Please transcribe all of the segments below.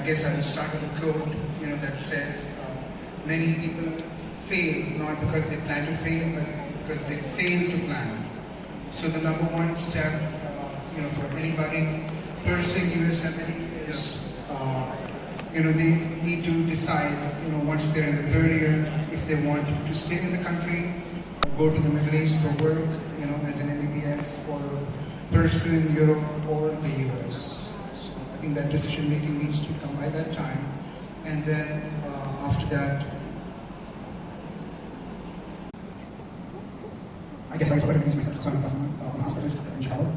guess I'll start with a quote, that says, many people fail not because they plan to fail, but because they fail to plan. So the number one step, for anybody pursuing USMLE is, they need to decide, once they're in the third year, if they want to stay in the country or go to the Middle East for work, as an MBBS, or pursue in Europe or the US. So I think that decision making needs to come by that time. And then after that, I guess I forgot to introduce myself. So I'm a hospitalist in Chicago.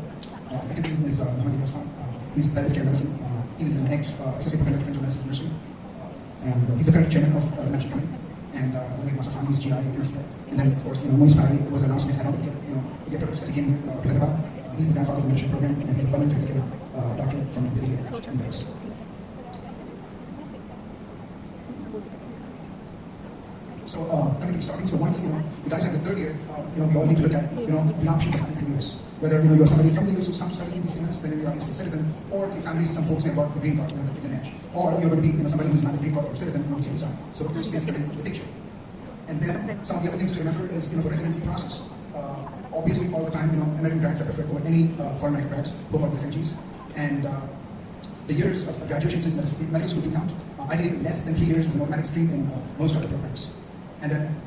My name is Mohammad Hassan. He's palliative care medicine. He is an ex-associate professor of internal medicine nursing. And he's the current chairman of the National Committee. And the late Masar Khan, he's GI at University. And then, of course, Moise Pai was announced in Canada. The privilege that he came to Hyderabad. He's the grandfather of the mentorship program, and he's a permanent critical doctor from the US. So, coming to starting, so once, you guys have the third year, we all need to look at, the options of coming to the US. Whether, you're somebody from the US who's come to study in BCMS, then you're obviously a citizen, or if your family, some folks say about the green card, that gives an edge. Or you're going to be, somebody who's not a green card or a citizen, who wants to visa. So those things come into the picture. And then, some of the other things to remember is, for residency process. Obviously, all the time, American grads are preferred over any foreign American grads who are FNGs. And the years of graduation since medical school do count. Ideally, less than 3 years is an automatic stream in most of the programs. And then,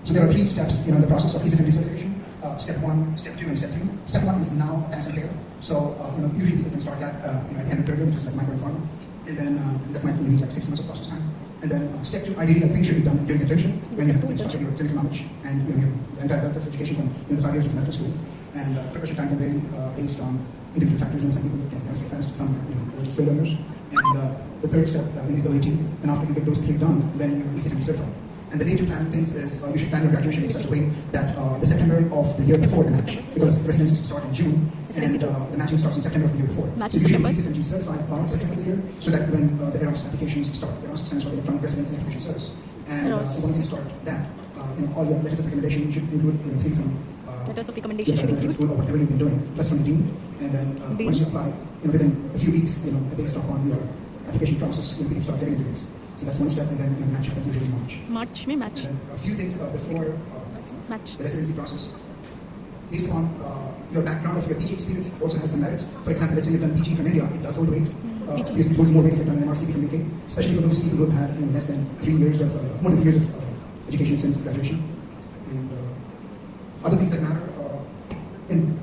so there are 3 steps, in the process of EasyFNG certification. Step 1, Step 2, and Step 3. Step 1 is now pass and fail. So, usually people can start that at the end of the third year, which is like microinformal. And then that might need like 6 months of process time. And then Step 2, ideally, I think should be done during internship when you have started your clinical knowledge and you have the entire wealth of education from the 5 years of medical school. And preparation time can vary based on individual factors, and some people can pass it fast, some are slow learners. And the third step is the OET, and after you get those 3 done, then you're EasyFNG certified. And the way to plan things is you should plan your graduation in such a way that the September of the year before the match, because residencies start in June, and the matching starts in September of the year before. So you should be EasyFNG certified by September of the year, so that when the EROS applications start, EROS stands for Electronic Residency Application Service. And once you start that, all your letters of recommendation should include 3 from letters of recommendation should include school or whatever you've been doing, plus from the dean. And then once you apply, within a few weeks, based upon your application process, you can start getting interviews. So that's one step, and then the match happens usually in March. March में match. And then a few things before match. The residency process. Based on your background of your PG experience, also has some merits. For example, let's say you've done PG from India, it does hold weight. Obviously, it holds more weight if you've done an MRCP from UK, especially for those people who have had less than 3 years of, more than 3 years of education since graduation. And other things that matter in